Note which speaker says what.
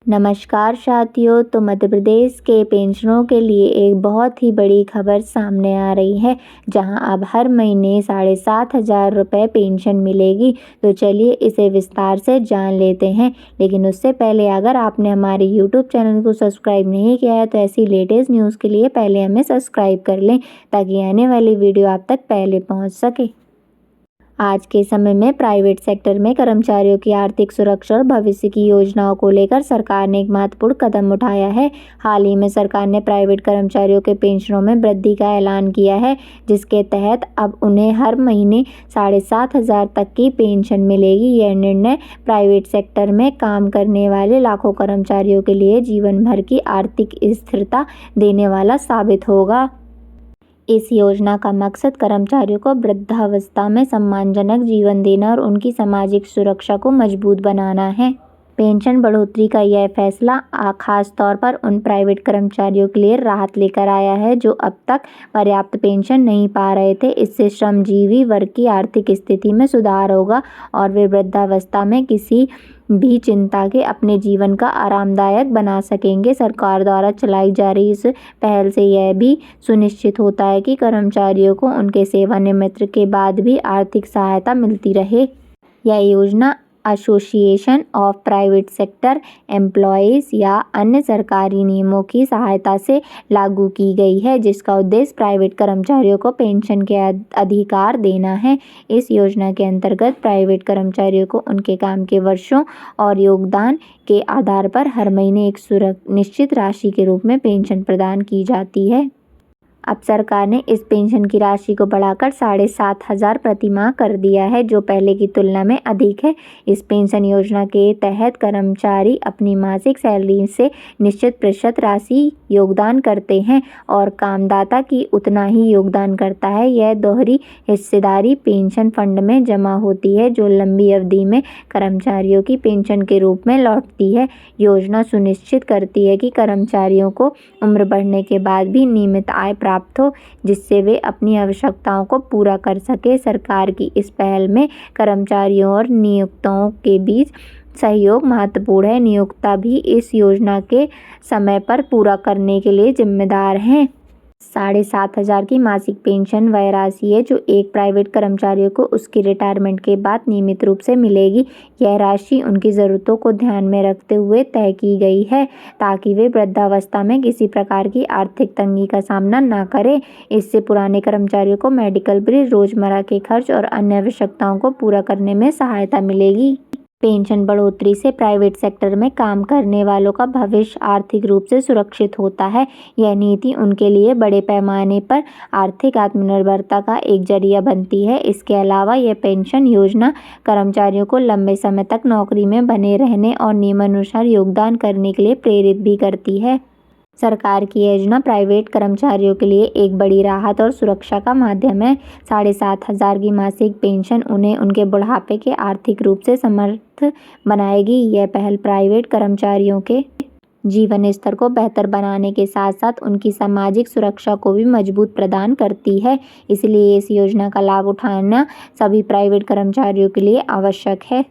Speaker 1: नमस्कार साथियों। तो मध्य प्रदेश के पेंशनरों के लिए एक बहुत ही बड़ी खबर सामने आ रही है, जहां अब हर महीने 7,500 रुपये पेंशन मिलेगी। तो चलिए इसे विस्तार से जान लेते हैं। लेकिन उससे पहले अगर आपने हमारे यूट्यूब चैनल को सब्सक्राइब नहीं किया है तो ऐसी लेटेस्ट न्यूज़ के लिए पहले हमें सब्सक्राइब कर लें, ताकि आने वाली वीडियो आप तक पहले पहुँच सके। आज के समय में प्राइवेट सेक्टर में कर्मचारियों की आर्थिक सुरक्षा और भविष्य की योजनाओं को लेकर सरकार ने एक महत्वपूर्ण कदम उठाया है। हाल ही में सरकार ने प्राइवेट कर्मचारियों के पेंशनों में वृद्धि का ऐलान किया है, जिसके तहत अब उन्हें हर महीने 7,500 तक की पेंशन मिलेगी। यह निर्णय प्राइवेट सेक्टर में काम करने वाले लाखों कर्मचारियों के लिए जीवन भर की आर्थिक स्थिरता देने वाला साबित होगा। इस योजना का मकसद कर्मचारियों को वृद्धावस्था में सम्मानजनक जीवन देना और उनकी सामाजिक सुरक्षा को मजबूत बनाना है। पेंशन बढ़ोतरी का यह फैसला खास तौर पर उन प्राइवेट कर्मचारियों के लिए राहत लेकर आया है जो अब तक पर्याप्त पेंशन नहीं पा रहे थे। इससे श्रमजीवी वर्ग की आर्थिक स्थिति में सुधार होगा और वे वृद्धावस्था में किसी भी चिंता के अपने जीवन का आरामदायक बना सकेंगे। सरकार द्वारा चलाई जा रही इस पहल से यह भी सुनिश्चित होता है कि कर्मचारियों को उनके सेवानिवृत्ति के बाद भी आर्थिक सहायता मिलती रहे। यह योजना association of private sector employees या अन्य सरकारी नियमों की सहायता से लागू की गई है, जिसका उद्देश्य प्राइवेट कर्मचारियों को पेंशन के अधिकार देना है। इस योजना के अंतर्गत प्राइवेट कर्मचारियों को उनके काम के वर्षों और योगदान के आधार पर हर महीने एक निश्चित राशि के रूप में पेंशन प्रदान की जाती है। अब सरकार ने इस पेंशन की राशि को बढ़ाकर 7,500 प्रति माह कर दिया है, जो पहले की तुलना में अधिक है। इस पेंशन योजना के तहत कर्मचारी अपनी मासिक सैलरी से निश्चित प्रतिशत राशि योगदान करते हैं और कामदाता की उतना ही योगदान करता है। यह दोहरी हिस्सेदारी पेंशन फंड में जमा होती है, जो लंबी अवधि में कर्मचारियों की पेंशन के रूप में लौटती है। योजना सुनिश्चित करती है कि कर्मचारियों को उम्र बढ़ने के बाद भी नियमित आय प्राप्त हो, जिससे वे अपनी आवश्यकताओं को पूरा कर सके। सरकार की इस पहल में कर्मचारियों और नियोक्ताओं के बीच सहयोग महत्वपूर्ण है। नियोक्ता भी इस योजना के समय पर पूरा करने के लिए जिम्मेदार हैं। 7,500 की मासिक पेंशन वह राशि है जो एक प्राइवेट कर्मचारियों को उसकी रिटायरमेंट के बाद नियमित रूप से मिलेगी। यह राशि उनकी ज़रूरतों को ध्यान में रखते हुए तय की गई है, ताकि वे वृद्धावस्था में किसी प्रकार की आर्थिक तंगी का सामना न करें। इससे पुराने कर्मचारियों को मेडिकल बिल, रोजमर्रा के खर्च और अन्य आवश्यकताओं को पूरा करने में सहायता मिलेगी। पेंशन बढ़ोतरी से प्राइवेट सेक्टर में काम करने वालों का भविष्य आर्थिक रूप से सुरक्षित होता है। यह नीति उनके लिए बड़े पैमाने पर आर्थिक आत्मनिर्भरता का एक जरिया बनती है। इसके अलावा यह पेंशन योजना कर्मचारियों को लंबे समय तक नौकरी में बने रहने और नियमानुसार योगदान करने के लिए प्रेरित भी करती है। सरकार की योजना प्राइवेट कर्मचारियों के लिए एक बड़ी राहत और सुरक्षा का माध्यम है। 7,500 की मासिक पेंशन उन्हें उनके बुढ़ापे के आर्थिक रूप से समर्थ बनाएगी। यह पहल प्राइवेट कर्मचारियों के जीवन स्तर को बेहतर बनाने के साथ साथ उनकी सामाजिक सुरक्षा को भी मजबूत प्रदान करती है। इसलिए इस योजना का लाभ उठाना सभी प्राइवेट कर्मचारियों के लिए आवश्यक है।